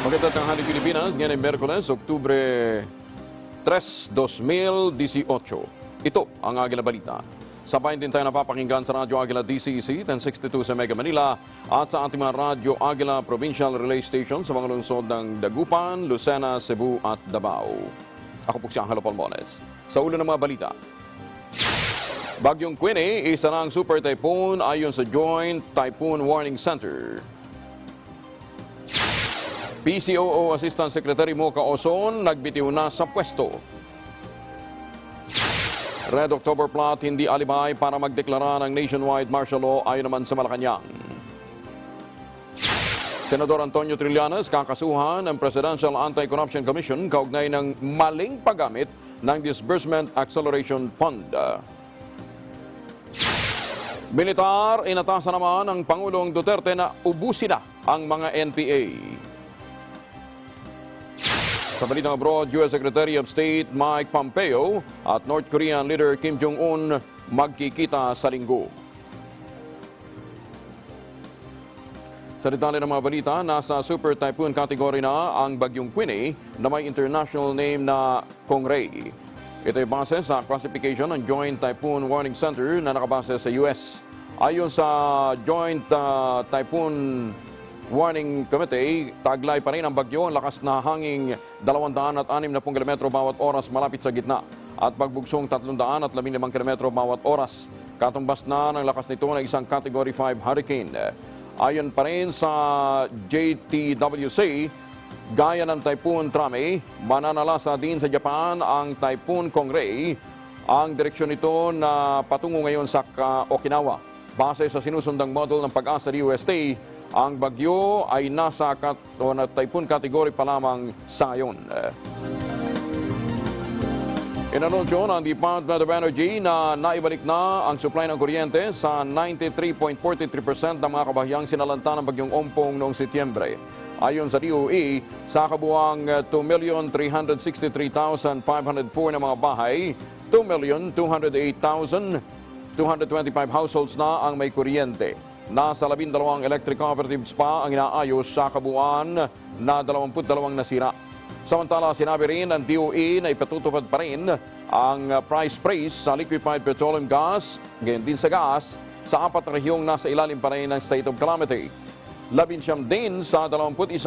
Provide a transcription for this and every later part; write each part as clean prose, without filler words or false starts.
Magandang tanghali Pilipinas, ngayon ay Miyerkules, Oktubre 3, 2018. Ito ang Agila Balita. Sabayin din tayo napapakinggan sa Radyo Agila DCEC 1062 sa Mega Manila at sa ating mga Radyo Agila Provincial Relay Station sa mga lungsod ng Dagupan, Lucena, Cebu at Davao. Ako po si Angelo Palmones. Sa ulo ng mga balita. Bagyong Queenie, isa ng super typhoon ayon sa Joint Typhoon Warning Center. PCOO Assistant Secretary Mocha Oson nagbitiw na sa pwesto. Red October plot hindi alibay para magdeklara ng nationwide martial law ayon naman sa Malacanang. Senador Antonio Trillanes kakasuhan ng Presidential Anti-Corruption Commission kaugnay ng maling paggamit ng Disbursement Acceleration Fund. Militar, inatasan naman ng Pangulong Duterte na ubusin na ang mga NPA. Sa balitang abroad, U.S. Secretary of State Mike Pompeo at North Korean leader Kim Jong-un magkikita sa linggo. Sa detalye ng mga balita, nasa super typhoon category na ang Bagyong Queenie na may international name na Kongray. Ito ay base sa classification ng Joint Typhoon Warning Center na nakabase sa U.S. Ayon sa Joint Typhoon Warning Committee, taglay pa rin ang bagyo, ang lakas na hanging 260 km bawat oras malapit sa gitna at pagbugsong 315 km bawat oras. Katumbas na ng lakas nito na isang Category 5 hurricane. Ayon pa rin sa JTWC, gaya ng Typhoon Trame, mananalasa din sa Japan ang Typhoon Kongray. Ang direksyon nito na patungo ngayon sa Okinawa. Base sa sinusundang model ng Pag-asa DUST, ang bagyo ay nasa typhoon category pa lamang sa ngayon. Inanunsyo ng Department of Energy na naibalik na ang supply ng kuryente sa 93.43% ng mga kabahayang sinalanta ng bagyong Ompong noong Setyembre. Ayon sa DOE, sa kabuang 2,363,504 na mga bahay, 2,208,225 households na ang may kuryente. Nasa 12 electric cooperatives pa ang inaayos sa kabuuan na 22 nasira. Samantala, sinabi rin ng DOE na ipatutupad pa rin ang price freeze sa liquefied petroleum gas, gayon din sa gas, sa 4 rehiyong nasa ilalim pa rin ng state of calamity. 11 din sa 21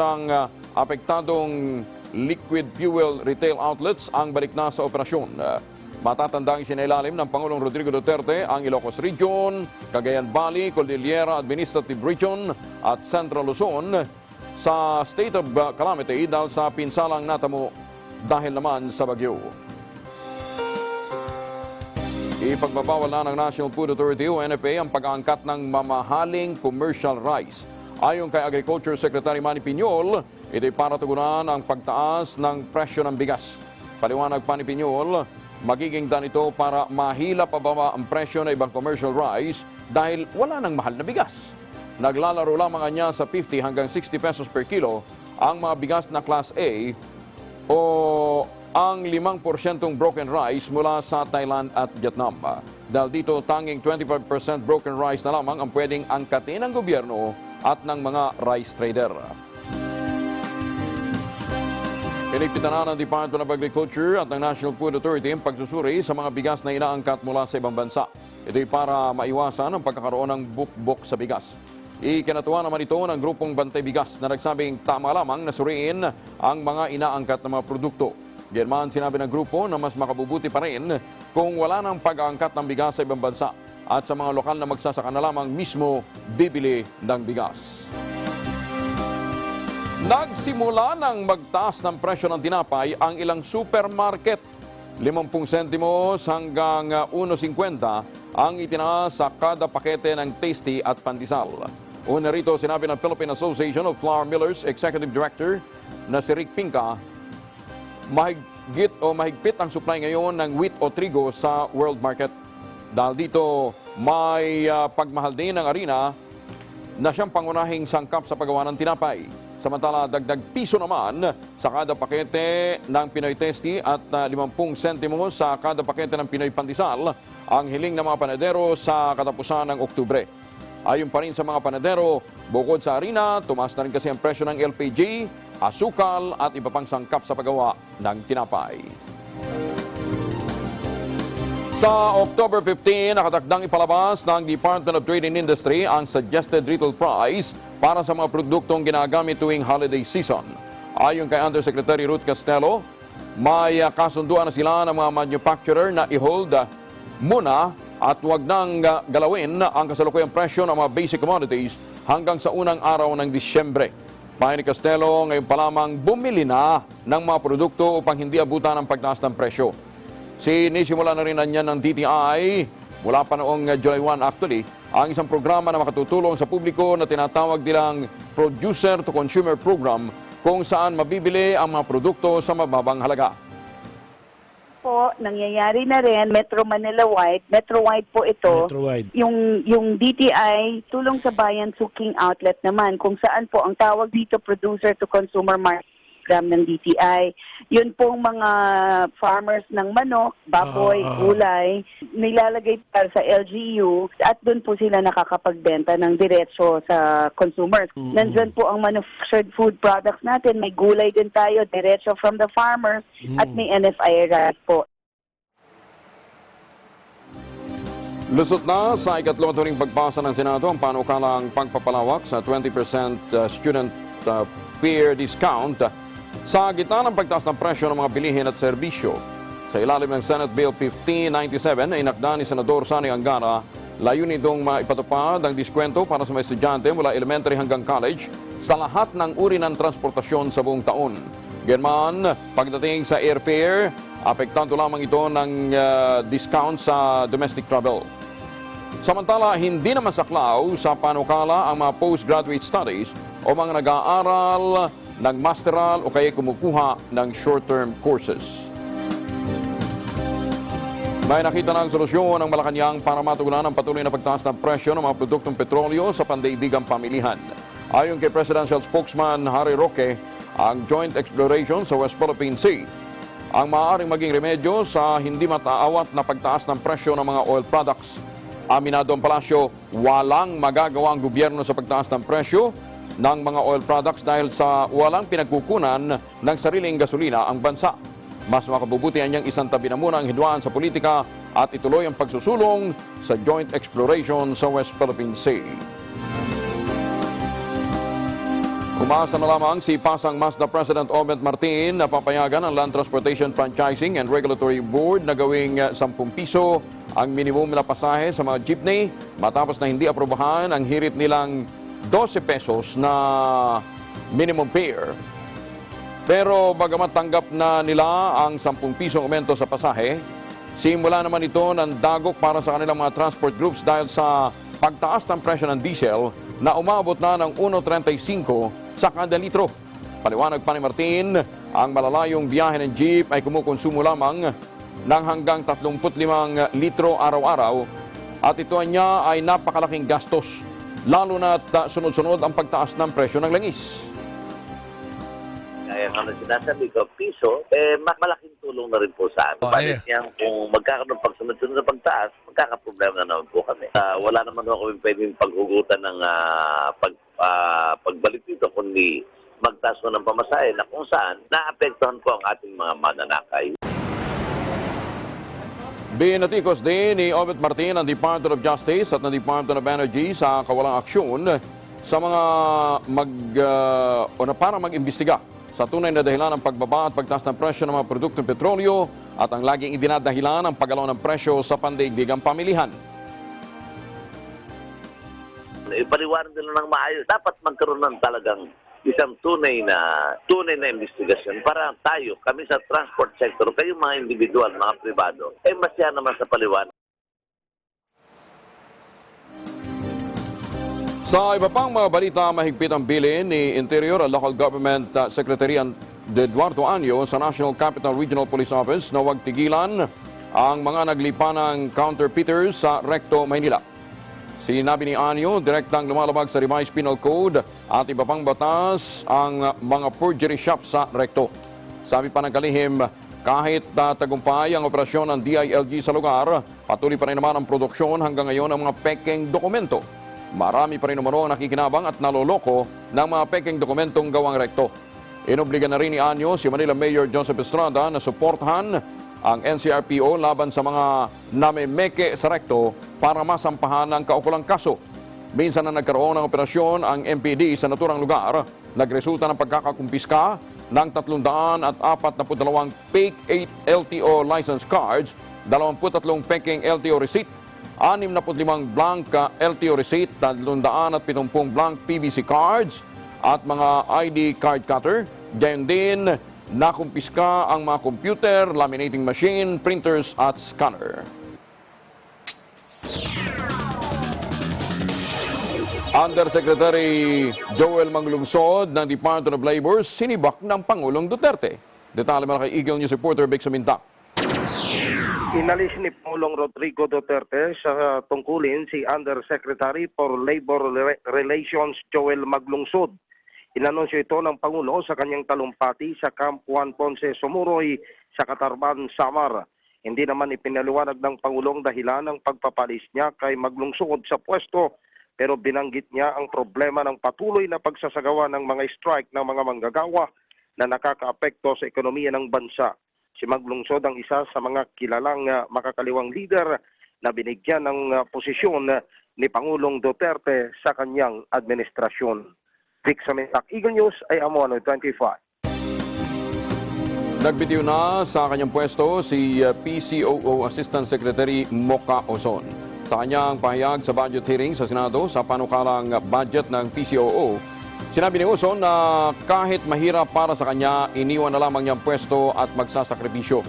apektadong liquid fuel retail outlets ang balik na sa operasyon. Matatandang isinailalim ng Pangulong Rodrigo Duterte ang Ilocos Region, Cagayan Valley, Cordillera Administrative Region at Central Luzon sa state of calamity dahil sa pinsalang natamo dahil naman sa bagyo. Ipagbabawal na ng National Food Authority o NFA ang pag-aangkat ng mamahaling commercial rice. Ayon kay Agriculture Secretary Manny Piñol, ito'y para tugunan ang pagtaas ng presyo ng bigas. Paliwanag pa ni Piñol, magiging daan ito para mahila pababa ang presyo ng ibang commercial rice dahil wala nang mahal na bigas. Naglalaro lamang niya sa 50 hanggang 60 pesos per kilo ang mga bigas na Class A o ang 5% broken rice mula sa Thailand at Vietnam. Dahil dito tanging 25% broken rice na lamang ang pwedeng angkatin ng gobyerno at ng mga rice trader. Pinigpitan na ng Department of Agriculture at ng National Food Authority ang pagsusuri sa mga bigas na inaangkat mula sa ibang bansa. Ito'y para maiwasan ang pagkakaroon ng bukbok sa bigas. Ikinatuwa naman ito ng grupong Bantay Bigas na nagsabing tama lamang na suriin ang mga inaangkat na mga produkto. Ganyan sinabi ng grupo na mas makabubuti pa rin kung wala nang pag-aangkat ng bigas sa ibang bansa at sa mga lokal na magsasaka na lamang mismo bibili ng bigas. Nagsimula ng magtaas ng presyo ng tinapay ang ilang supermarket. 50 sentimos hanggang 1.50 ang itinaas sa kada pakete ng Tasty at Pandesal. Una rito, sinabi ng Philippine Association of Flour Millers Executive Director na si Rick Pinca, mahigpit ang supply ngayon ng wheat o trigo sa world market. Dahil dito, may pagmahal din ng harina na siyang pangunahing sangkap sa paggawa ng tinapay. Samantala, dagdag piso naman sa kada pakete ng Pinoy Tasty at 50 sentimos sa kada pakete ng Pinoy Pandesal ang hiling ng mga panadero sa katapusan ng Oktubre. Ayon pa rin sa mga panadero, bukod sa harina, tumaas na rin kasi ang presyo ng LPG, asukal at iba pang sangkap sa paggawa ng tinapay. Sa October 15, nakatakdang ipalabas ng Department of Trade and Industry ang suggested retail price para sa mga produktong ginagamit tuwing holiday season. Ayon kay Undersecretary Ruth Castelo, may kasunduan na sila ng mga manufacturer na i-hold muna at huwag nang galawin ang kasalukuyang presyo ng mga basic commodities hanggang sa unang araw ng Disyembre. Payo ni Castelo, ngayon pa lamang bumili na ng mga produkto upang hindi abutan ang pagtaas ng presyo. Sinisimula na rin niyan ng DTI mula pa noong July 1 actually ang isang programa na makatutulong sa publiko na tinatawag nilang Producer to Consumer Program kung saan mabibili ang mga produkto sa mababang halaga. Po, nangyayari na rin Metro Manila wide. Metro wide po ito. Metro-wide. Yung DTI, tulong sa bayan suking outlet naman kung saan po ang tawag dito producer to consumer market program ng DTI. Yun pong mga farmers ng manok, baboy, gulay, nilalagay para sa LGU at doon po sila nakakapagbenta ng diretso sa consumers. Nandyan po ang manufactured food products natin. May gulay din tayo, diretso from the farmers at may NFI rice po. Lusot na sa ikatlong turing pagpasa ng Senado ang panukalang pagpapalawak sa 20% student fare discount sa gitna ng pagtaas ng presyo ng mga bilihin at serbisyo. Sa ilalim ng Senate Bill 1597 ay inakda ni Senador Sani Angara, layunin itong maipatupad ang diskwento para sa mga estudyante mula elementary hanggang college sa lahat ng uri ng transportasyon sa buong taon. Ganman, pagdating sa airfare, apektado lamang ito ng discount sa domestic travel. Samantala, hindi naman saklaw sa panukala ang mga postgraduate studies o mga nag-aaral ng masteral o kaya kumukuha ng short-term courses. May nakita ng solusyon ng Malacanang para matugunan ang patuloy na pagtaas ng presyo ng mga produktong petrolyo sa pandaigdigang pamilihan. Ayon kay Presidential Spokesman Harry Roque, ang joint exploration sa West Philippine Sea ang maaaring maging remedyo sa hindi mataawat na pagtaas ng presyo ng mga oil products. Aminado ang palasyo, walang magagawa ang gobyerno sa pagtaas ng presyo ng mga oil products dahil sa walang pinagkukunan ng sariling gasolina ang bansa. Mas makabubutihan niyang isantabi na muna ang hidwaan sa politika at ituloy ang pagsusulong sa joint exploration sa West Philippine Sea. Umasa na lamang si Pasang Mazda President Obet Martin na papayagan ang Land Transportation Franchising and Regulatory Board na gawing 10 piso ang minimum na pasahe sa mga jeepney matapos na hindi aprobahan ang hirit nilang 12 pesos na minimum fare. Pero bagamat tanggap na nila ang 10 pisong aumento sa pasahe, simula naman ito ng dagok para sa kanilang mga transport groups dahil sa pagtaas ng presyo ng diesel na umabot na ng 1.35 sa kada litro. Paliwanag pa ni Martin, ang malalayong biyahe ng jeep ay kumukonsumo lamang ng hanggang 35 litro araw-araw at ito niya ay napakalaking gastos, lalo na sunod-sunod ang pagtaas ng presyo ng langis. Kaya nga na sinasabi ko, piso, malaking tulong na rin po sa amin. Bakit yan, kung magkakaroon pagsunod-sunod na pagtaas, magkakaproblema na naman po kami. Wala naman ako pwedeng paghugutan ng pagbalik dito, kundi magtaas ko ng pamasahe na kung saan naapektuhan po ang ating mga mananakay. Binatikos din ni Obet Martin ang Department of Justice at ng Department of Energy sa kawalang aksyon sa mga para mag-imbestiga sa tunay na dahilan ng pagbaba at pagtaas ng presyo ng mga produktong petrolyo at ang laging idinadahilan ng paggalaw ng presyo sa pandaigdigang pamilihan. Ipaliwanag nila ng maayos. Dapat magkaroon ng talagang isang tunay na investigasyon para tayo, kami sa transport sector, kayo mga individual, mga pribado, masya naman sa paliwanag. Sa iba pang mga balita, mahigpit ang bilin ni Interior at Local Government Secretary Eduardo Anyo sa National Capital Regional Police Office na huwag tigilan ang mga naglipa ng counterfeiters sa Recto, Maynila. Sinabi ni Anyo, direktang lumalabag sa revised penal code at iba pang batas ang mga forgery shops sa Recto. Sabi pa ng kalihim, kahit tagumpay ang operasyon ng DILG sa lugar, patuloy pa rin naman ang produksyon hanggang ngayon ng mga pekeng dokumento. marami pa rin umano ang nakikinabang at naloloko ng mga peking dokumentong gawang rekto. Inobliga na rin ni Anyo si Manila Mayor Joseph Estrada na suportahan ang NCRPO laban sa mga namemeke sa rekto para masampahan ang kaukulang kaso. Minsan na nagkaroon ng operasyon ang MPD sa naturang lugar, nagresulta ng pagkakakumpiska ng 342 fake 8 LTO license cards, 23 peking LTO receipt, 65 blank LTO receipt, 370 blank PVC cards at mga ID card cutter. Gayon din, nakumpiska ang mga computer, laminating machine, printers at scanner. Undersecretary Joel Manglungsod ng Department of Labor sinibak ng Pangulong Duterte. Detalye mula kay Eagle News reporter Vic Samintak. Inalis ni Pangulong Rodrigo Duterte sa tungkulin si Undersecretary for Labor Relations Joel Manglungsod. Inanunsyo ito ng Pangulo sa kanyang talumpati sa Camp Juan Ponce Sumuroy sa Catarban, Samar. Hindi naman ipinaliwanag ng Pangulong dahilan ng pagpapalis niya kay Manglungsod sa pwesto, pero binanggit niya ang problema ng patuloy na pagsasagawa ng mga strike ng mga manggagawa na nakakaapekto sa ekonomiya ng bansa. Si Manglungsod ang isa sa mga kilalang makakaliwang leader na binigyan ng posisyon ni Pangulong Duterte sa kanyang administrasyon. Vic Samintak, Eagle News, ay amo 25. Nagbitiw na sa kanyang pwesto si PCOO Assistant Secretary Mocha Ozon. Sa kanyang pahayag sa budget hearing sa Senado sa panukalang budget ng PCOO, sinabi ni Ozon na kahit mahirap para sa kanya, iniwan na lamang niyang pwesto at magsasakripisyo.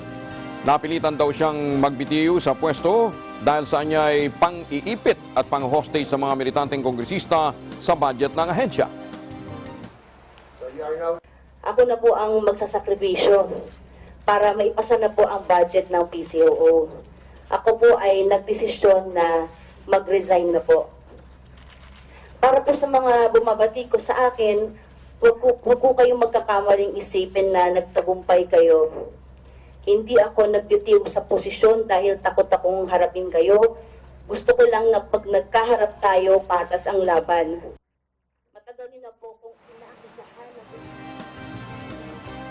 Napilitan daw siyang magbitiw sa pwesto dahil sa kanya ay pang-iipit at pang-hostage sa mga militanteng kongresista sa budget ng ahensya. Ako na po ang magsasakripisyo para maipasa na po ang budget ng PCOO. Ako po ay nagdesisyon na mag-resign na po. Para po sa mga bumabati ko sa akin, wag po kayong magkakamaling isipin na nagtagumpay kayo. Hindi ako nagbitiw sa posisyon dahil takot akong harapin kayo. Gusto ko lang na pag nagkaharap tayo, patas ang laban. Matagal na po kung inaakisahan na...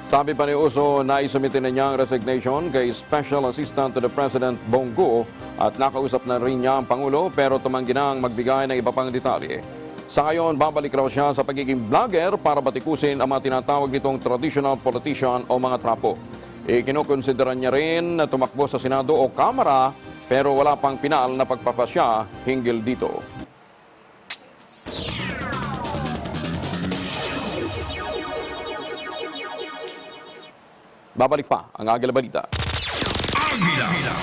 Sabi pa ni Uso na isumitin na niya ang resignation kay Special Assistant to the President Bongo at nakausap na rin niya ang Pangulo pero tumanggi na ang magbigay ng iba pang detalye. Sa ngayon, babalik raw siya sa pagiging vlogger para batikusin ang mga tinatawag nitong traditional politician o mga trapo. Kinukonsidera niya rin na tumakbo sa Senado o Kamara pero wala pang pinal na pagpapasya hinggil dito. Babalik pa ang Agila Balita. Agila Balita.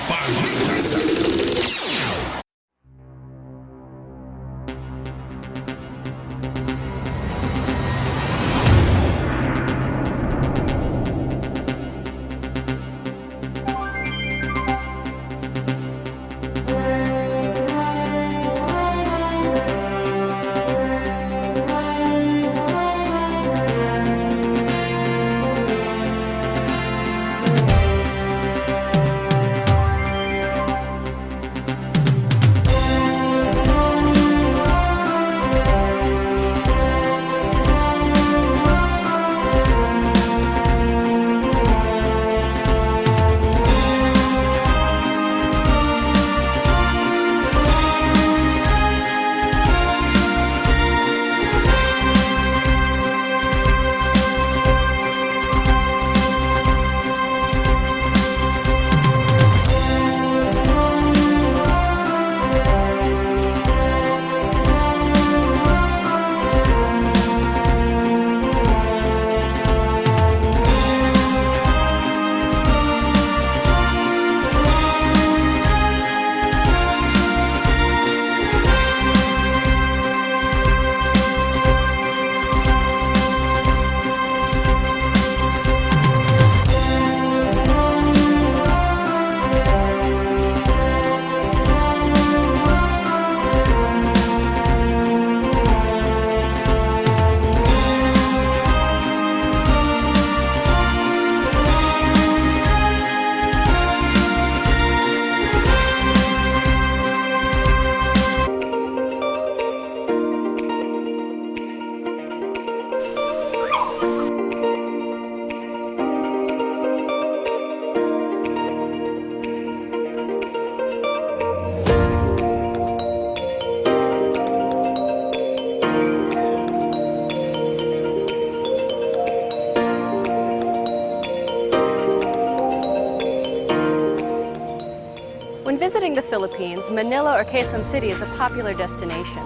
the Philippines, Manila or Quezon City is a popular destination.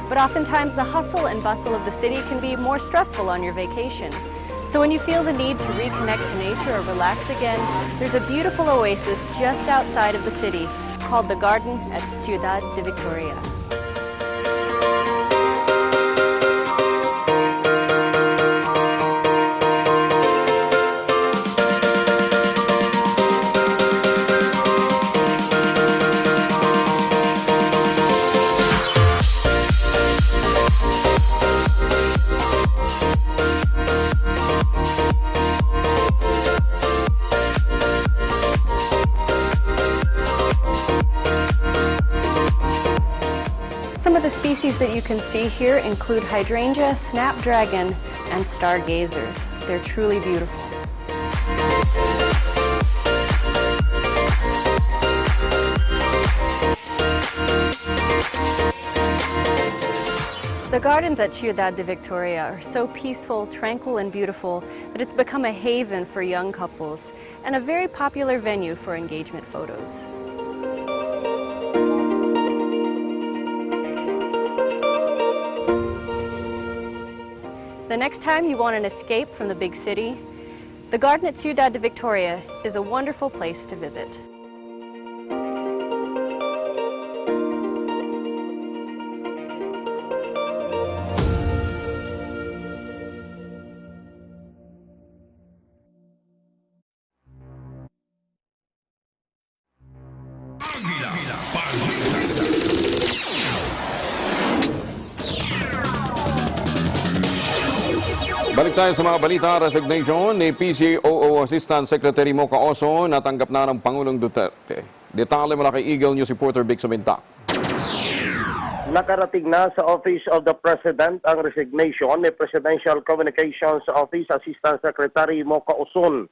But oftentimes the hustle and bustle of the city can be more stressful on your vacation. So when you feel the need to reconnect to nature or relax again, there's a beautiful oasis just outside of the city called the Garden at Ciudad de Victoria. Some of the species that you can see here include hydrangea, snapdragon, and stargazers. They're truly beautiful. The gardens at Ciudad de Victoria are so peaceful, tranquil, and beautiful that it's become a haven for young couples and a very popular venue for engagement photos. The next time you want an escape from the big city, the garden at Ciudad de Victoria is a wonderful place to visit. Agila, Balita. Balik tayo sa mga balita. Resignation ni PCOO Assistant Secretary Mocha Oso natanggap na ng Pangulong Duterte. Detalye mula kay Eagle News reporter Vic Suminta. Nakarating na sa Office of the President ang resignation ni Presidential Communications Office Assistant Secretary Mocha Oson.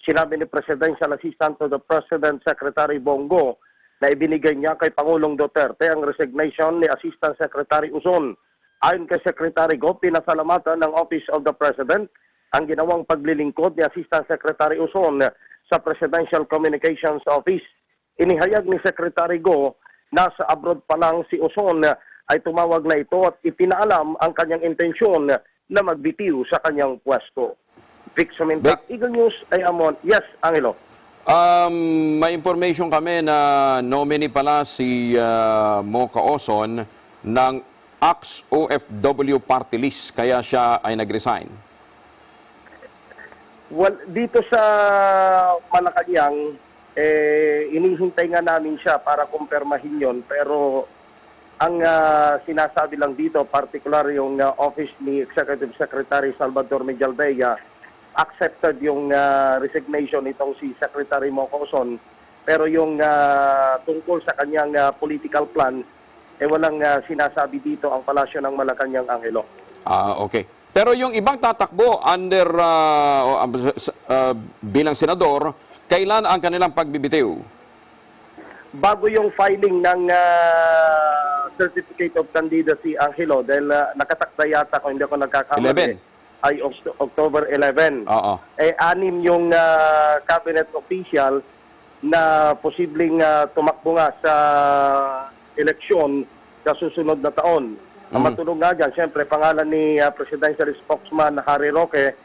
Sinabi ni Presidential Assistant to the President Secretary Bongo na ibinigay niya kay Pangulong Duterte ang resignation ni Assistant Secretary Oson. Ayon kay Secretary Go, pinasalamatan ng Office of the President ang ginawang paglilingkod ni Assistant Secretary Oson sa Presidential Communications Office. Inihayag ni Secretary Go na sa abroad pa lang si Oson ay tumawag na ito at ipinaalam ang kanyang intensyon na magbitiw sa kanyang pwesto. Vic Suminta, Eagle News, ay Amon. Yes, Angelo. May information kami na nominee pala si Mocha Oson ng ex-OFW party list, kaya siya ay nag-resign. Well, dito sa Malacanang, inihintay nga namin siya para kumpirmahin yon, pero ang sinasabi lang dito, particular yung office ni Executive Secretary Salvador Medialvega, accepted yung resignation nitong si Secretary Mocha Oson, pero yung tungkol sa kanyang political plan, walang sinasabi dito ang palasyo ng Malacanang, Angelo. Okay. Pero yung ibang tatakbo under bilang senador, kailan ang kanilang pagbibitiw? Bago yung filing ng Certificate of Candidacy, Angelo, dahil nakatakda yata, kung hindi ako nagkakamali, ay October 11. Oo. 6 yung cabinet official na posibleng tumakbo nga sa eleksyon sa susunod na taon. Ang matulog nga dyan, siyempre, pangalan ni Presidential Spokesman Harry Roque,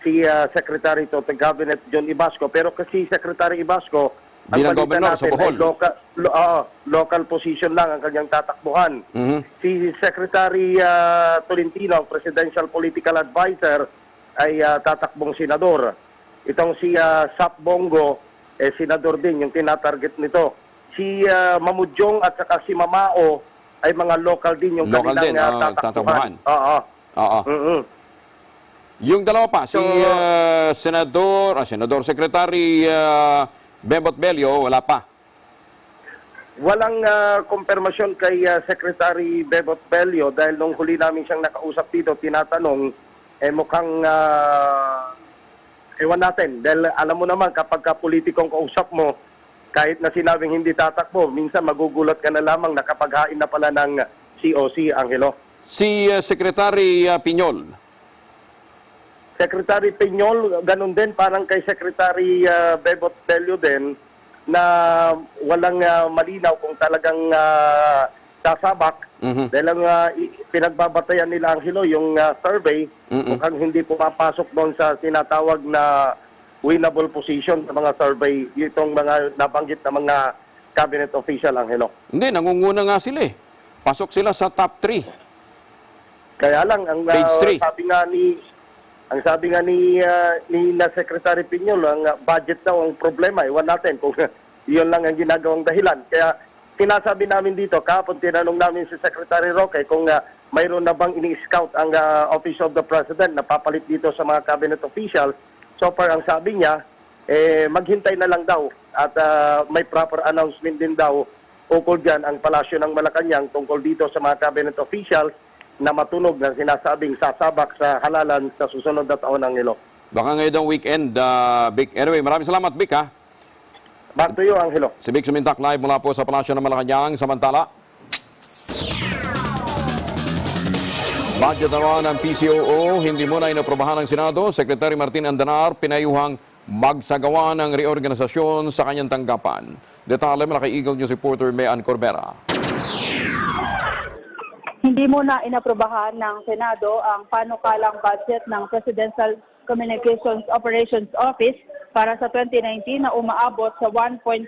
si Secretary to the Cabinet John Ibasco. Pero kasi Secretary Ibasco, ang balita natin ay local position lang ang kanyang tatakbuhan. Si Secretary Tolentino, ang Presidential Political Advisor, ay tatakbong senador. Itong si Sap Bongo, senador din, yung tinatarget nito. Si Mamudyong at saka si Mamao ay mga local din yung local kanilang din, tatakbuhan. Oo. Yung dalawa pa, si Senador Secretary Bebot Bello, wala pa. Walang konfirmasyon kay Secretary Bebot Bello dahil nung huli namin siyang nakausap dito, tinatanong, mukhang ewan natin. Dahil alam mo naman, kapag politikong kausap mo, kahit na sinabing hindi tatakbo, minsan magugulat ka na lamang na kapaghain na pala ng COC, Angelo. Si Secretary Piñol. Secretary Piñol, ganun din, parang kay Secretary Bebot Bello din, na walang malinaw kung talagang sasabak. Dahil ang pinagbabatayan nila ang yung survey, mukhang hindi pumapasok doon sa tinatawag na winnable position sa mga survey, itong mga nabanggit na mga cabinet official ang Hindi, nangunguna nga sila eh. Pasok sila sa top 3. Kaya lang ang Page 3. sabi nga ni na Secretary Piñol, ang budget daw ang problema. Iwan natin kung iyon lang ang ginagawang dahilan. Kaya sinasabi namin dito, kahapon tinanong namin si Secretary Roque kung mayroon na bang ini-scout ang Office of the President na papalit dito sa mga cabinet officials. So far, ang sabi niya, maghintay na lang daw at may proper announcement din daw ukol dyan ang palasyo ng Malacanang tungkol dito sa mga cabinet officials na matunog na sinasabing sasabak sa halalan sa susunod na taon ng Angelo. Baka ngayon ang weekend, Vic. Anyway, maraming salamat, Vic, ha? Back to you, Angelo. Si Vic Sumintak live mula po sa palasyo ng Malacanang. Samantala, budget naman ng PCOO, hindi muna inaprobahan ng Senado. Secretary Martin Andanar, pinayuhang magsagawa ng reorganisasyon sa kanyang tanggapan. Detalye mula kay Eagle News reporter Mean Corbera. Hindi muna inaprobahan ng Senado ang panukalang budget ng Presidential Communications Operations Office para sa 2019 na umaabot sa 1.475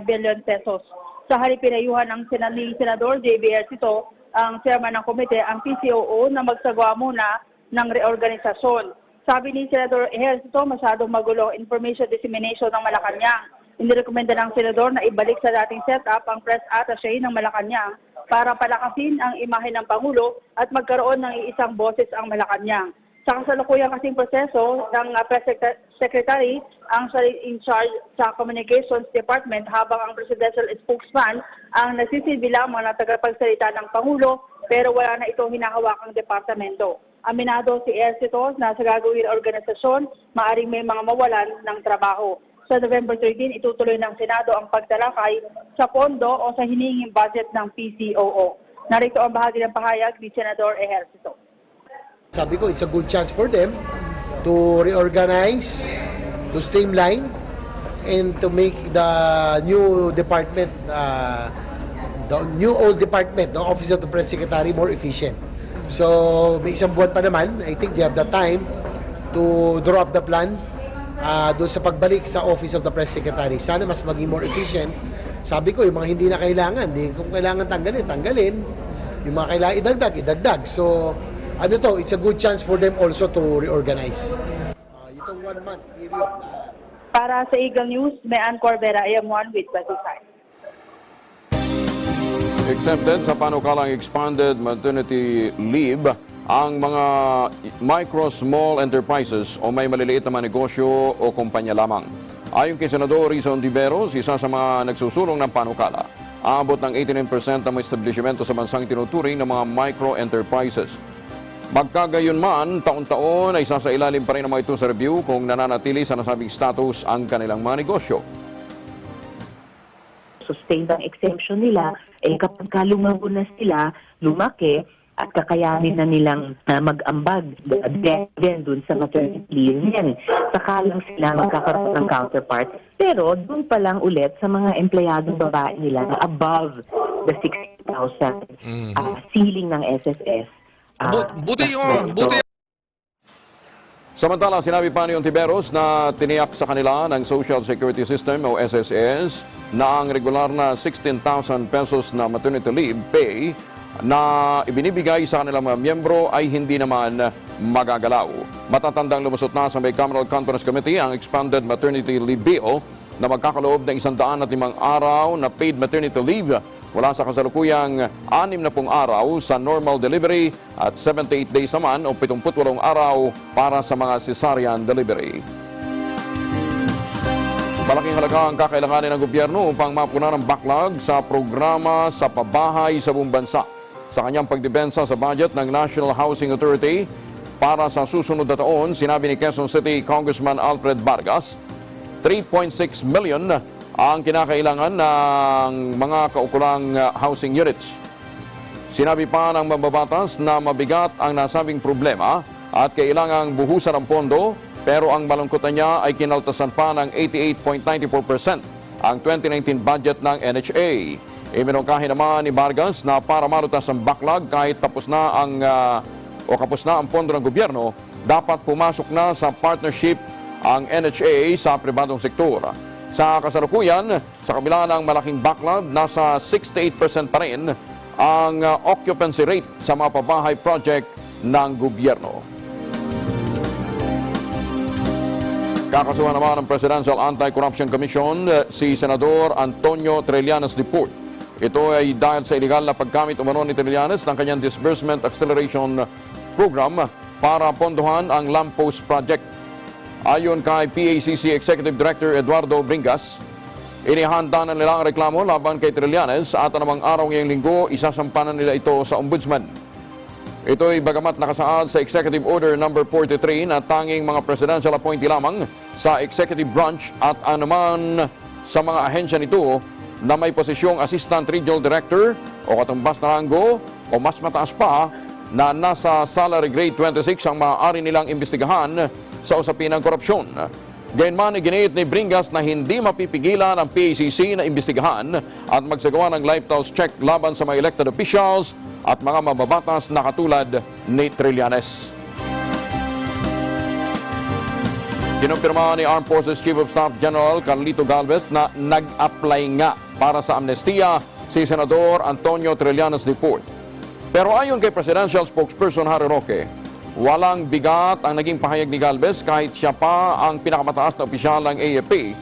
billion pesos. Sa halip pinayuhan ng Senador J.B. Ercito, ang chairman ng komite, ang PCOO, na magsagawa muna ng reorganisasyon. Sabi ni Senador Ercito, masyadong magulo information dissemination ng Malacanang. Inirekomenda ng Senador na ibalik sa dating setup ang press attaché ng Malacanang para palakasin ang imahe ng Pangulo at magkaroon ng iisang boses ang Malacanang. Sa kasalukuyang kasing proseso ng Press Secretary ang in charge sa Communications Department habang ang Presidential Spokesman ang nagsisilbi lamang na tagapagsalita ng Pangulo pero wala na itong hinahawakang departamento. Aminado si Ercito na sa gagawin organisasyon, maaring may mga mawalan ng trabaho. Sa November 13, itutuloy ng Senado ang pagtalakay sa pondo o sa hinihinging budget ng PCOO. Narito ang bahagi ng pahayag ni Senador Ercito. Sabi ko, it's a good chance for them to reorganize, to streamline, and to make the new department, the new old department, the Office of the Press Secretary, more efficient. So, may isang buwan pa naman. I think they have the time to draw up the plan doon sa pagbalik sa Office of the Press Secretary. Sana mas maging more efficient. Sabi ko, yung mga hindi na kailangan, kung kailangan tanggalin. Yung mga kailangan idagdag. So, it's a good chance for them also to reorganize. Itong 1 month period. Para sa Eagle News, Mean Corbera, AM1 with 25. Exempted sa panukalang expanded maternity leave ang mga micro, small enterprises o may maliliit na negosyo o kumpanya lamang. Ayon kay Senador Risa Ontiveros, isa sa mga nagsusulong ng panukala, aabot ng 89% ng mga establishmento sa bansang tinuturing ng mga micro enterprises. Magkagayon man, taon-taon ay sasailalim pa rin ang mga ito sa review kung nananatili sa nasabing status ang kanilang mga negosyo. Sustained ang exemption nila, kapag lumago na sila, lumaki, at kakayanin na nilang mag-ambag din dun sa maternity leave yan. Saka lang sila magkakaroon ng counterpart. Pero doon pa lang ulit sa mga empleyadong babae nila na above the 60,000 ceiling ng SSS. Buti. Samantala, sinabi pa ni Ontiveros na tiniyak sa kanila ng Social Security System o SSS na ang regular na 16,000 pesos na maternity leave pay na ibinibigay sa kanilang mga miyembro ay hindi naman magagalaw. Matatandang lumusot na sa Bicameral Conference Committee ang Expanded Maternity Leave Bill na magkakaloob ng 105 araw na paid maternity leave wala sa kasalukuyang 60 araw sa normal delivery at 78 days naman o 78 araw para sa mga cesarean delivery. Malaking halaga ang kakailanganin ng gobyerno upang mapunan ang backlog sa programa sa pabahay sa buong bansa. Sa kanyang pagdepensa sa budget ng National Housing Authority para sa susunod na taon, sinabi ni Quezon City Congressman Alfred Vargas, 3.6 million ang kinakailangan ng mga kaukulang housing units. Sinabi pa ng mambabatas na mabigat ang nasabing problema at kailangang buhusan ang pondo pero ang malungkot na niya ay kinaltasan pa ng 88.94% ang 2019 budget ng NHA. Iminungkahi naman ni Vargas na para malutas ang backlog kahit tapos na ang pondo ng gobyerno, dapat pumasok na sa partnership ang NHA sa pribadong sektor. Sa kasalukuyan, sa kabila ng malaking backlog, nasa 68% pa rin ang occupancy rate sa mga pabahay project ng gobyerno. Kakasuhan naman ng Presidential Anti-Corruption Commission si Senador Antonio Trillanes Deport. Ito ay dahil sa iligal na paggamit umano ni Trillanes ng kanyang Disbursement Acceleration Program para pondohan ang lamppost project. Ayon kay PACC Executive Director Eduardo Bringas, inihanda na nila ang reklamo laban kay Trillanes at anumang araw ngayong linggo isasampanan nila ito sa Ombudsman. Ito ay bagamat nakasaad sa Executive Order No. 43 na tanging mga presidential appointee lamang sa Executive Branch at anuman sa mga ahensya nito na may posisyong Assistant Regional Director o katumbas na ranggo o mas mataas pa na nasa salary grade 26 ang maaari nilang imbestigahan sa usapin ng korupsyon. Gayunman, iginiit ni Bringas na hindi mapipigilan ang PACC na imbestigahan at magsagawa ng live pulse check laban sa mga elected officials at mga mababatas na katulad ni Trillanes. Kinumpirma ni Armed Forces Chief of Staff General Carlito Galvez na nag-apply nga para sa amnestia si Senador Antonio Trillanes Deport. Pero ayon kay Presidential Spokesperson Harry Roque, walang bigat ang naging pahayag ni Galvez kahit siya pa ang pinakamataas na opisyal ng AFP.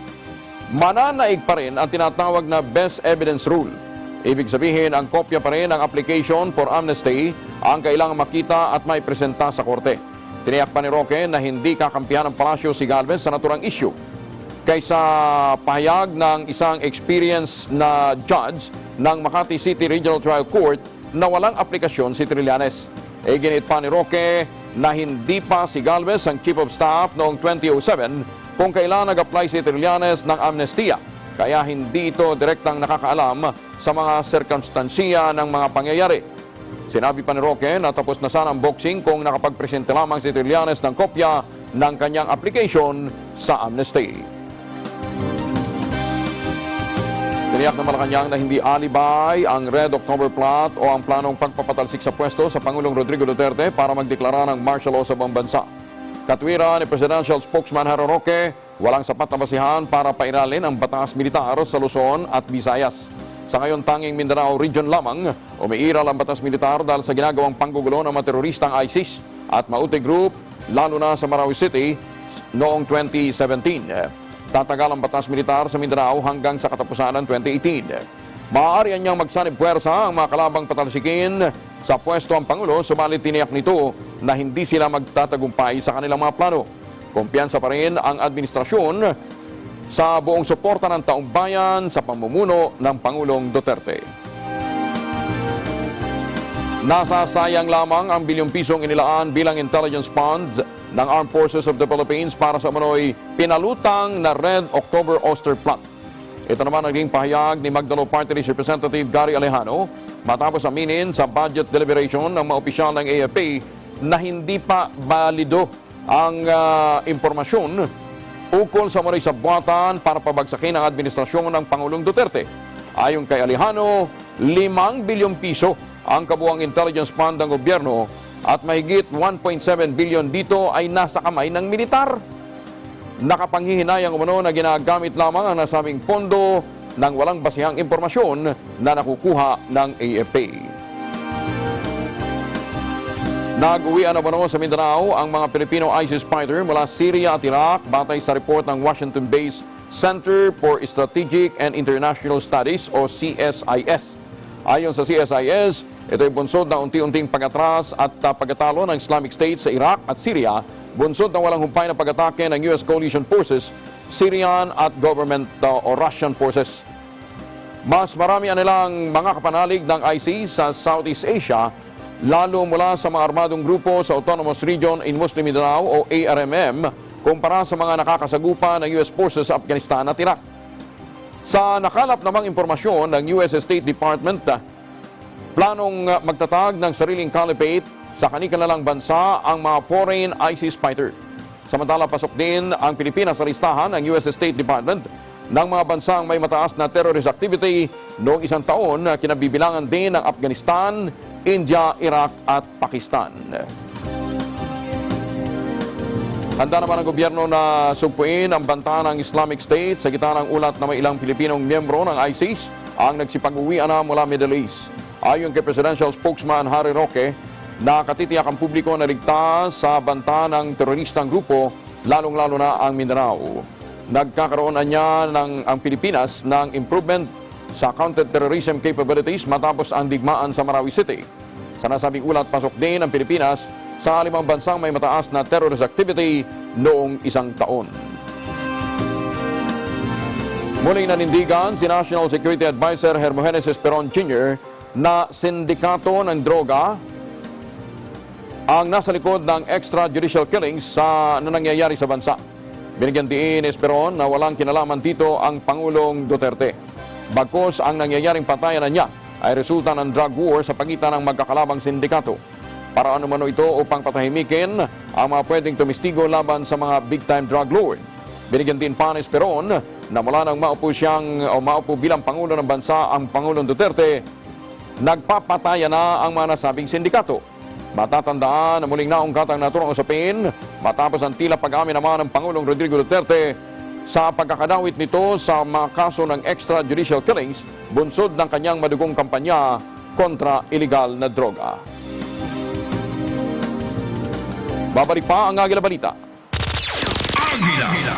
Mananaig pa rin ang tinatawag na Best Evidence Rule. Ibig sabihin, ang kopya pa rin ng application for amnesty ang kailangang makita at may presenta sa korte. Tiniyak pa ni Roque na hindi kakampihan ng palasyo si Galvez sa naturang issue kaysa pahayag ng isang experienced na judge ng Makati City Regional Trial Court na walang aplikasyon si Trillanes. Ginit pa ni Roque na hindi pa si Galvez ang Chief of Staff noong 2007 kung kailan nag-apply si Trillanes ng amnestia. Kaya hindi ito direktang nakakaalam sa mga sirkumstansiya ng mga pangyayari. Sinabi pa ni Roque na tapos na sana ang boxing kung nakapagpresente lamang si Trillanes ng kopya ng kanyang application sa amnesty. Tiniyak ng Malacanang na hindi alibay ang Red October Plot o ang planong pagpapatalsik sa pwesto sa Pangulong Rodrigo Duterte para magdeklara ng martial law sa buong bansa. Katwira ni Presidential Spokesman Harry Roque, walang sapat na basihan para pairalin ang batas militar sa Luzon at Visayas. Sa ngayon, tanging Mindanao Region lamang umiiral ang batas militar dahil sa ginagawang panggugulo ng mga teroristang ISIS at Maute Group, lalo na sa Marawi City noong 2017. Tatagal ang batas militar sa Mindanao hanggang sa katapusan ng 2018. Maaari niyang magsanib puwersa ang mga kalabang patalsikin sa pwesto ang Pangulo, subalit tiniyak nito na hindi sila magtatagumpay sa kanilang mga plano. Kumpiyansa pa rin ang administrasyon sa buong suporta ng taong bayan sa pamumuno ng Pangulong Duterte. Nasasayang lamang ang bilyong pisong inilaan bilang intelligence funds ng Armed Forces of the Philippines para sa umano'y pinalutang na Red October Oyster Plot. Ito naman ang naging pahayag ni Magdalo Party List Representative Gary Alejano matapos aminin sa budget deliberation ng mga opisyal ng AFP na hindi pa balido ang impormasyon ukol sa umano'y sabwatan para pabagsakin ang administrasyon ng Pangulong Duterte. Ayon kay Alejano, 5 bilyong piso ang kabuang intelligence fund ng gobyerno at mahigit 1.7 billion dito ay nasa kamay ng militar. Nakapanghihinayang umano na ginagamit lamang ang nasabing pondo ng walang basihang impormasyon na nakukuha ng AFP. Nag-uwian na sa Mindanao ang mga Pilipino ISIS fighter mula Syria at Iraq batay sa report ng Washington-based Center for Strategic and International Studies o CSIS. Ayon sa CSIS, ito ay bunsod na unti-unting pag-atras at pagkatalo ng Islamic State sa Iraq at Syria, bunsod na walang humpay na pag-atake ng US coalition forces, Syrian at government o Russian forces. Mas marami nilang mga kapanalig ng ISIS sa Southeast Asia, lalo mula sa mga armadong grupo sa Autonomous Region in Muslim Mindanao o ARMM kumpara sa mga nakakasagupa ng US forces sa Afghanistan at Iraq. Sa nakalap namang impormasyon ng US State Department, planong magtatag ng sariling caliphate sa kanilang bansa ang mga foreign ISIS fighter. Samantala, pasok din ang Pilipinas sa listahan ng US State Department ng mga bansang may mataas na terrorist activity noong isang taon na kinabibilangan din ng Afghanistan, India, Iraq at Pakistan. Handa naman ang gobyerno na sugpuin ang banta ng Islamic State sa gitna ng ulat na may ilang Pilipinong miyembro ng ISIS ang nagsipag-uwian na mula Middle East. Ayon kay Presidential Spokesman Harry Roque, nakatitiyak ang publiko na ligtas sa banta ng teroristang grupo, lalong-lalo na ang Mindanao. Nagkakaroon niya ang Pilipinas ng improvement sa counter-terrorism capabilities matapos ang digmaan sa Marawi City. Sa nasabing ulat, pasok din ang Pilipinas sa 5 bansang may mataas na terrorist activity noong isang taon. Muling nanindigan si National Security Advisor Hermogenes Esperon Jr. na sindikato ng droga ang nasa likod ng extrajudicial killings na nangyayari sa bansa. Binigyan diin ni Esperon na walang kinalaman dito ang Pangulong Duterte. Bagkus ang nangyayaring patayan niya ay resulta ng drug war sa pagitan ng magkakalabang sindikato. Para anumano ito upang patahimikin ang mga pwedeng tumistigo laban sa mga big-time drug lord. Binigyan din pa ni Esperon na mula nang maupo bilang Pangulo ng bansa ang Pangulong Duterte, nagpapataya na ang mga nasabing sindikato. Matatandaan na muling naungkat ang naturang usapin matapos ang tila pag-amin naman ng Pangulong Rodrigo Duterte sa pagkakadawit nito sa mga kaso ng extrajudicial killings bunsod ng kanyang madugong kampanya kontra iligal na droga. Babalik pa ang Agila Balita. Agila Balita.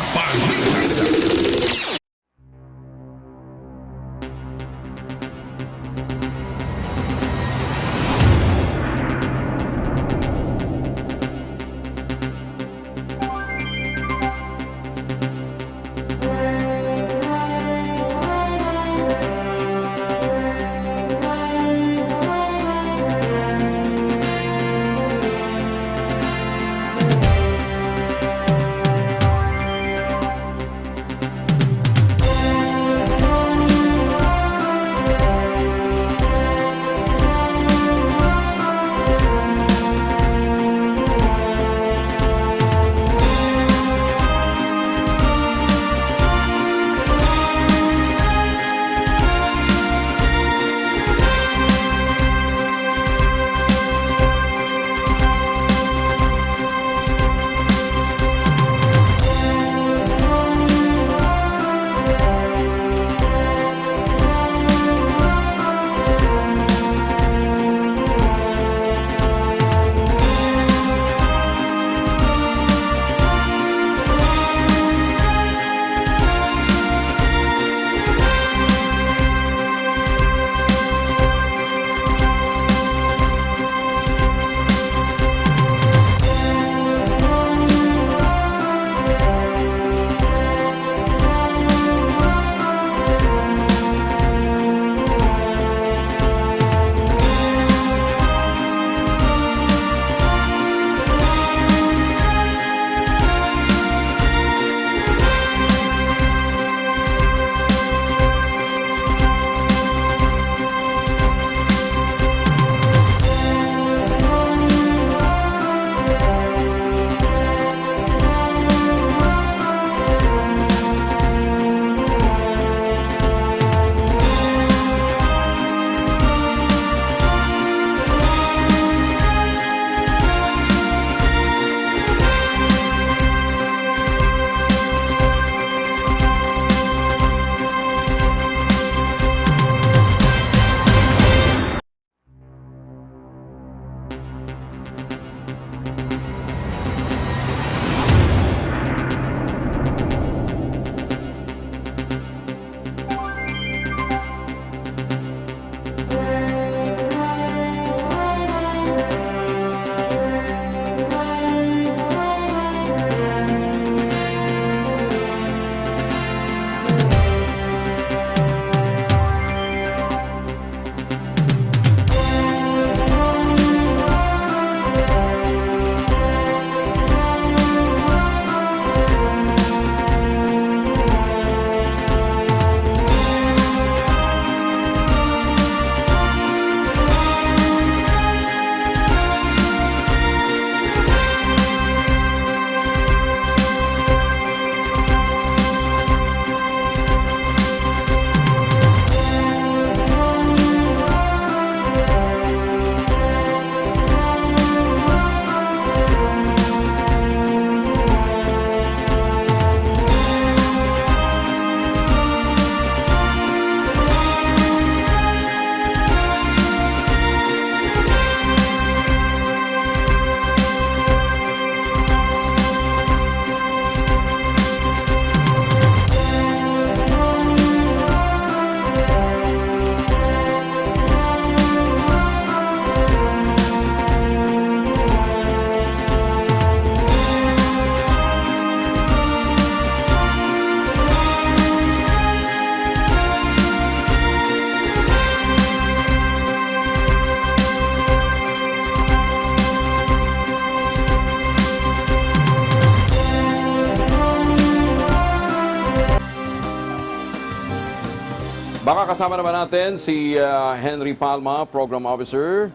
Baka kasama naman natin si Henry Palma, Program Officer,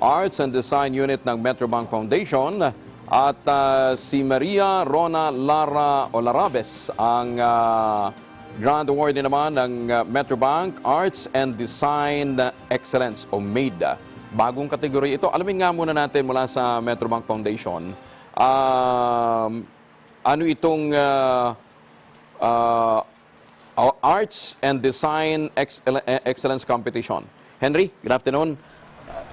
Arts and Design Unit ng Metrobank Foundation, at si Maria Rona Larabes, ang Grand Award naman ng Metrobank Arts and Design Excellence o MAID. Bagong kategory ito. Alamin nga muna natin mula sa Metrobank Foundation. Ano itong Arts and Design Excellence Competition? Henry, good afternoon.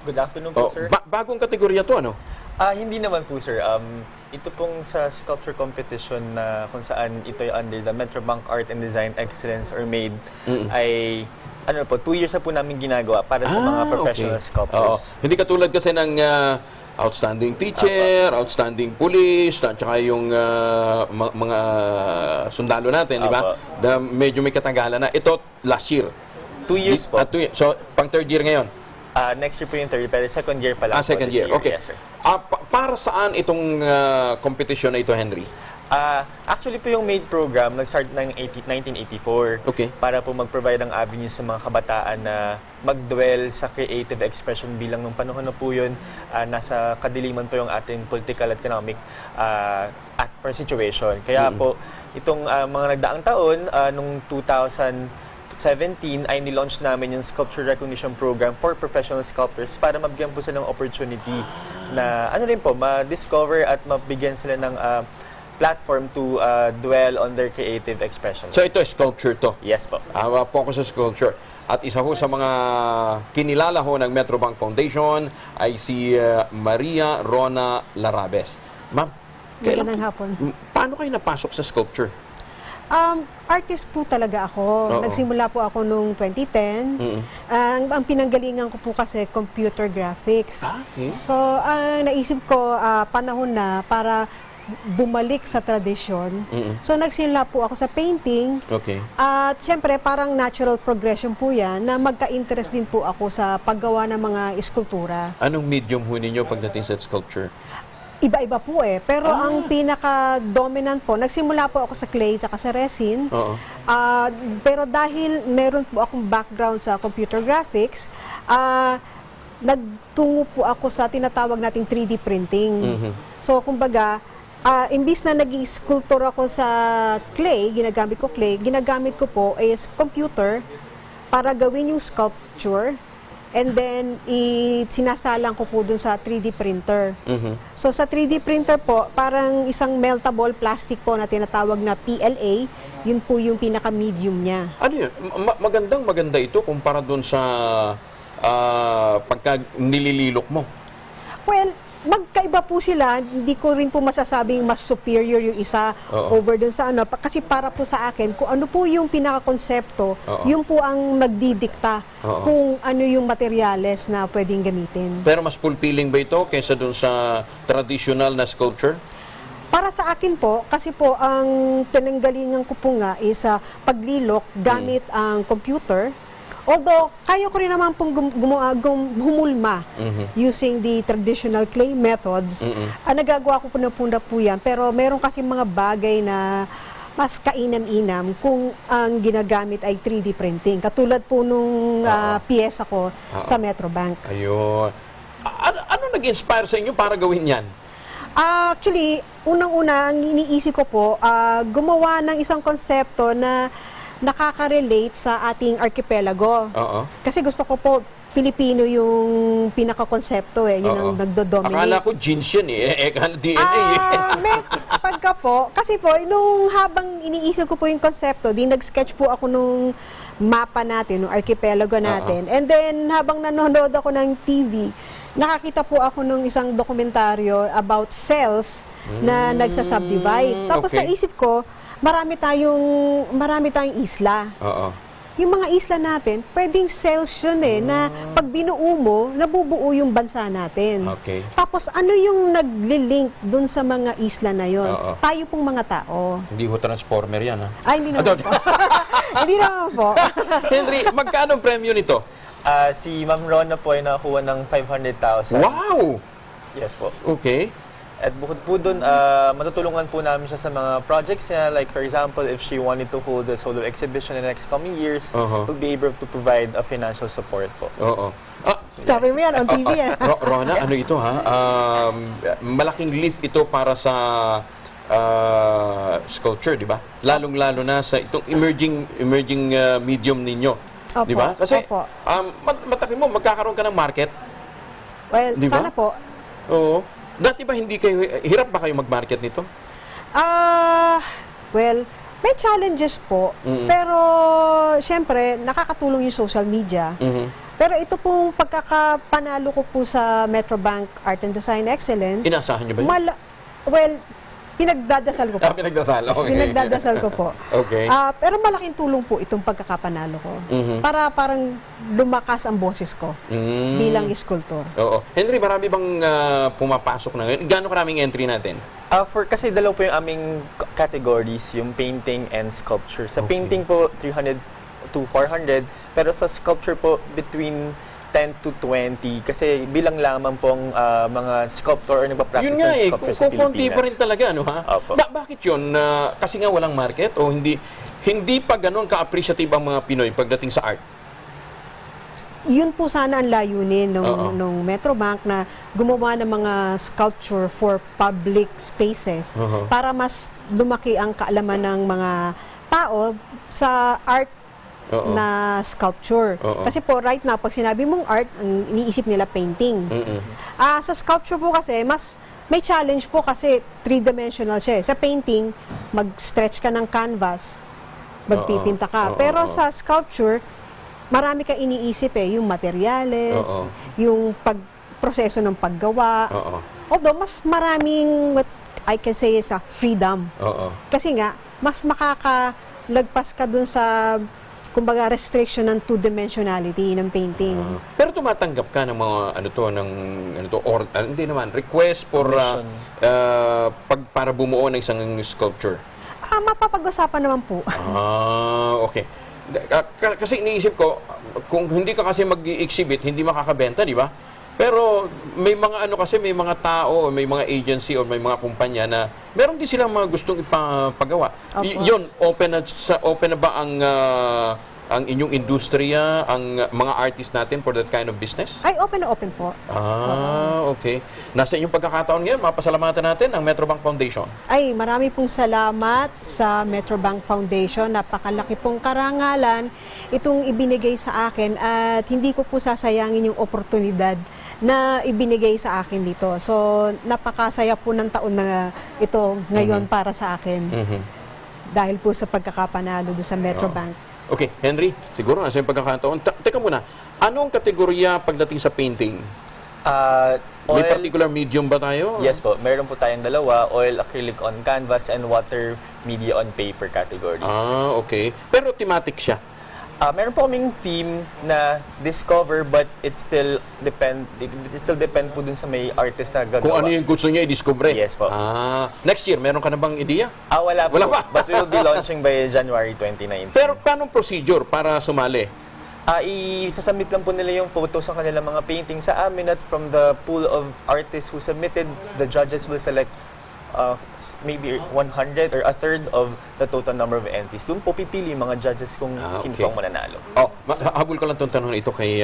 Good afternoon po, sir. Bagong kategorya to, ano? Hindi naman po, sir. Ito pong sa sculpture competition na kung saan ito ay under the Metrobank Art and Design Excellence or MAID ay ano po, 2 years na po namin ginagawa para sa mga professional sculptors. Hindi katulad kasi ng outstanding teacher, outstanding police, at saka yung mga sundalo natin, di ba? Na medyo may katanggalan na. Ito, last year. 2 years po. 2 years. So, pang third year ngayon? Next year po yung third, pero second year pa lang po second this year. Okay. Yes, sir. Para saan itong competition na ito, Henry? Actually po yung MAID program, nag-start ng 1984 para po mag-provide ng avenues sa mga kabataan na mag-dwell sa creative expression bilang nung panahon na po yun, nasa kadiliman po yung ating political at economic situation. Kaya po, itong mga nagdaang taon, nung 2017 ay nilaunch namin yung Sculpture Recognition Program for professional sculptors para mabigyan po sila ng opportunity na ano rin po, ma-discover at mabigyan sila ng platform to dwell on their creative expression. So ito, sculpture to? Yes po. Focus sa sculpture. At isa ho sa mga kinilala ho ng Metrobank Foundation ay si Maria Rona Larabes. Ma'am, Magandang hapon. Paano kayo napasok sa sculpture? Artist po talaga ako. Nagsimula po ako noong 2010. Ang pinanggalingan ko po kasi computer graphics. Okay. So, naisip ko panahon na para bumalik sa tradisyon. So, nagsimula po ako sa painting. Okay. At syempre, parang natural progression po yan na magka-interest din po ako sa paggawa ng mga eskultura. Anong medium ho ninyo pagdating sa sculpture? Iba-iba po eh. Pero ang pinaka-dominant po, nagsimula po ako sa clay at sa resin. Pero dahil meron po akong background sa computer graphics, nagtungo po ako sa tinatawag nating 3D printing. So, kumbaga, imbis na nag-sculpture ako sa clay, ginagamit ko po is computer para gawin yung sculpture. And then, sinasalang ko po dun sa 3D printer. So, sa 3D printer po, parang isang meltable plastic po na tinatawag na PLA. Yun po yung pinaka-medium niya. Ano yun? Maganda ito kumpara dun sa pagka nilililok mo. Well, magkaiba po sila. Hindi ko rin po masasabing mas superior yung isa over dun sa ano. Kasi para po sa akin, kung ano po yung pinaka-konsepto, yun po ang nagdidikta kung ano yung materyales na pwedeng gamitin. Pero mas fulfilling ba ito kaysa dun sa traditional na sculpture? Para sa akin po, kasi po ang pinanggalingan ko po nga is paglilok gamit ang computer. Although, kaya ko rin naman pong humulma using the traditional clay methods. Nagagawa ko po na po yan. Pero meron kasi mga bagay na mas kainam-inam kung ang ginagamit ay 3D printing. Katulad po nung piyesa ko sa Metrobank. Ayun. Ano nag-inspire sa inyo para gawin yan? Actually, unang-una, ang iniisip ko po, gumawa ng isang konsepto na nakaka-relate sa ating archipelago. Kasi gusto ko po, Pilipino yung pinaka-konsepto eh. Yun ang nagdo-dominate. Akala ko genes yan eh. DNA may pagka po. Kasi po, nung habang iniisip ko po yung konsepto, di nag-sketch po ako nung mapa natin, nung archipelago natin. And then, habang nanonood ako ng TV, nakakita po ako nung isang dokumentaryo about cells na nagsasubdivide. Tapos naisip ko, marami tayong isla. Yung mga isla natin, pwedeng cells yun eh, na pag binuo mo, nabubuo yung bansa natin. Tapos ano yung naglilink dun sa mga isla na yon? Tayo pong mga tao. Hindi ho transformer yan ha? Ay, hindi naman po. Hindi naman po. Henry, magkano ang premyo nito? Si Ma'am Rona po ay nakakuha ng 500,000. Wow! Yes po. Okay. At bukod po dun, matutulungan po namin siya sa mga projects niya. Like for example, if she wanted to hold a solo exhibition in the next coming years, we'll be able to provide a financial support po. Oo. Sabi mo yan on TV yan. Rona, ano ito ha? Malaking lift ito para sa sculpture, di ba? Lalong-lalo na sa itong emerging medium ninyo. Opo, di ba? Kasi opo. matakin mo, magkakaroon ka ng market. Well, Di ba? sana po. Oo. Dati ba hindi kayo, hirap ba kayo mag-market nito? Well, may challenges po. Pero, syempre, nakakatulong yung social media. Pero ito pong pagkakapanalo ko po sa Metrobank Art and Design Excellence. Inaasahan niyo ba yun? Well, pinagdadasal ko po. Pinagdasal, okay. Pinagdadasal ko po. Okay. Pero malaking tulong po itong pagkakapanalo ko. Para parang lumakas ang boses ko bilang iskultor. Oo. Henry, marami bang pumapasok na ngayon? Gaano karaming entry natin? Kasi dalawa po yung aming categories, yung painting and sculpture. Sa painting po, 300 to 400, pero sa sculpture po, between 10 to 20 kasi bilang lamang pong mga sculptor or nagpa-practice Yun nga ng eh, sculpture sa Pilipinas. konti pa rin talaga, ano ha? Opo. Bakit yun? Kasi nga walang market o hindi pa ganun ka-appreciative ang mga Pinoy pagdating sa art? Yun po sana ang layunin nung Metrobank na gumawa ng mga sculpture for public spaces para mas lumaki ang kaalaman ng mga tao sa art na sculpture. Kasi po, right now, pag sinabi mong art, ang iniisip nila painting. Sa sculpture po kasi, mas may challenge po kasi three-dimensional siya. Sa painting, mag-stretch ka ng canvas, magpipinta ka. Pero sa sculpture, marami kang iniisip yung materyales, yung proseso ng paggawa. Although, mas maraming, what I can say is freedom. Kasi nga, mas makakalagpas ka dun sa kumbaga restriction ng two-dimensionality ng painting. Pero tumatanggap ka ng mga hindi naman request for para bumuo ng isang sculpture. Mapapag-usapan naman po. Okay. Kasi iniisip ko, kung hindi ka kasi mag-exhibit, hindi makakabenta, di ba? Pero may mga may mga tao, may mga agency o may mga kumpanya na meron din silang mga gustong ipagawa. Yun, open na ba ang inyong industriya, ang mga artists natin for that kind of business? Ay, open na open po. Okay. Nasa inyong pagkakataon ngayon, mapasalamatan natin ang Metrobank Foundation. Ay, marami pong salamat sa Metrobank Foundation. Napakalaki pong karangalan itong ibinigay sa akin at hindi ko po sasayangin yung oportunidad na ibinigay sa akin dito. So, napakasaya po ng taon na ito ngayon para sa akin. Dahil po sa pagkakapanalo doon sa Metrobank. Okay, Henry, siguro nasa yung pagkakataon. Teka muna, anong kategorya pagdating sa painting? May particular medium ba tayo? Yes po, meron po tayong dalawa, oil acrylic on canvas and water media on paper categories. Okay. Pero thematic siya. Meron po kaming team na discover but it still depend po dun sa may artist na gagawa. Kung ano yung gusto niya i-discover. Yes po. Next year, meron ka na bang ideya? Wala po. Wala pa. But we will be launching by January 2019. Pero paano procedure para sumali? Isasubmit lang po nila yung photos ng kanilang mga painting sa amin at from the pool of artists who submitted, the judges will select maybe 100 or a third of the total number of entries. Doon po pipili mga judges kung sino pang mananalo. Habol ko lang itong tanong ito kay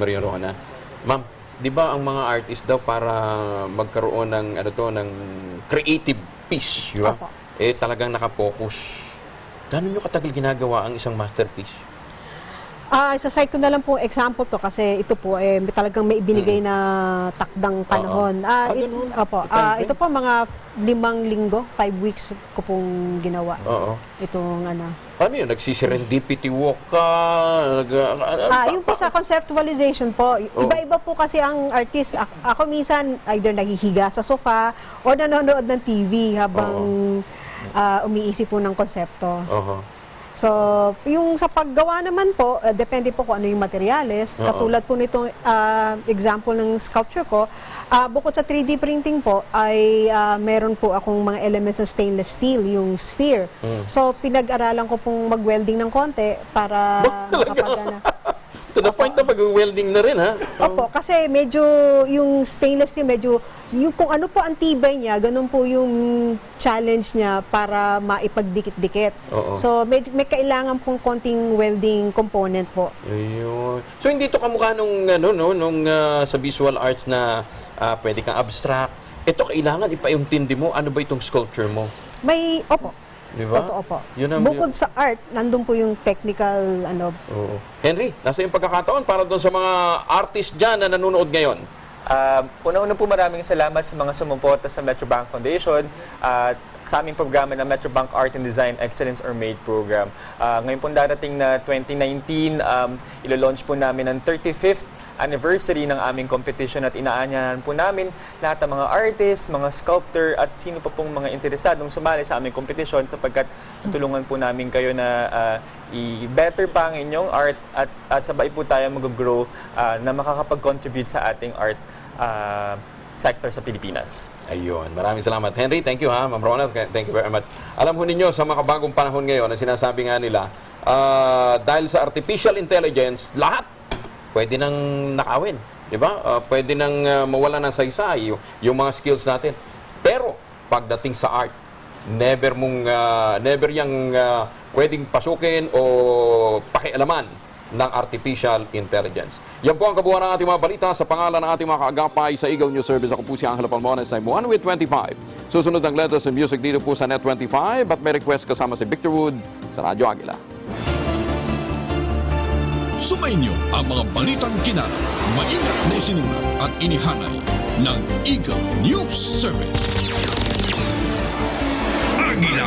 Maria Rona. Ma'am, di ba ang mga artist daw para magkaroon ng ng creative piece, di ba? Talagang nakapokus. Gano'n nyo katagal ginagawa ang isang masterpiece? Isa-cite ko na lang po example to kasi ito po talagang may ibinigay na takdang panahon. Ito po mga 5 linggo, 5 weeks ko pong ginawa. Itong Ano yun? Nagsisirendipity walk ka? Yung po sa conceptualization po. Iba-iba po kasi ang artist. Ako minsan either naghihiga sa sofa or nanonood ng TV habang umiisip po ng konsepto. So, yung sa paggawa naman po, depende po kung ano yung materyales. Katulad po nitong example ng sculpture ko, bukod sa 3D printing po, ay meron po akong mga elements ng stainless steel, yung sphere. So, pinag-aralan ko pong mag-welding ng konti para makapagana. To the point na pag-welding na rin, ha? Opo, kasi medyo yung stainless steel, medyo yung kung ano po ang tibay niya, ganun po yung challenge niya para maipagdikit-dikit. Oo. So may kailangan pong konting welding component po. Ayun. So hindi to kamukha nung sa visual arts na pwede kang abstract. Ito kailangan ipaiuntindi mo ano ba itong sculpture mo. May, opo. Di ba? Totoo po. Yun Bukod sa art, nandun po yung technical, Oo. Henry, nasa yung pagkakataon para doon sa mga artist dyan na nanonood ngayon? Una-una po maraming salamat sa mga sumuporta sa Metrobank Foundation at sa aming programa na Metrobank Art and Design Excellence or MADE program. Ngayon po darating na 2019, ilo-launch po namin ang 35th anniversary ng aming competition at inaanyahan po namin lahat ng mga artists, mga sculptor at sino pa pong mga interesadong sumali sa aming competition sapagkat tulungan po namin kayo na i-better pa ang inyong art at sabay po tayo mag-grow na makakapag-contribute sa ating art sector sa Pilipinas. Ayun. Maraming salamat. Henry, thank you ha. Ma'am Ronald, thank you very much. Alam ho ninyo, sa makabagong panahon ngayon, ang sinasabi nga nila, dahil sa artificial intelligence, lahat pwede nang nakawin. Di ba? Pwede nang mawala ng saysay yung mga skills natin. Pero, pagdating sa art, never yang pwedeng pasukin o pakialaman ng artificial intelligence. Yan po ang kabuuan ng ating mga balita sa pangalan ng ating mga kaagapay sa Eagle News Service. Ako po si Angela Palmones, time 1 with 25. Susunod ang letters and music dito po sa Net 25 at may request kasama si Victor Wood sa Radyo Agila. Sumainyo ang mga balitang kinara, maingat na isinulat at inihanay ng Eagle News Service. Agila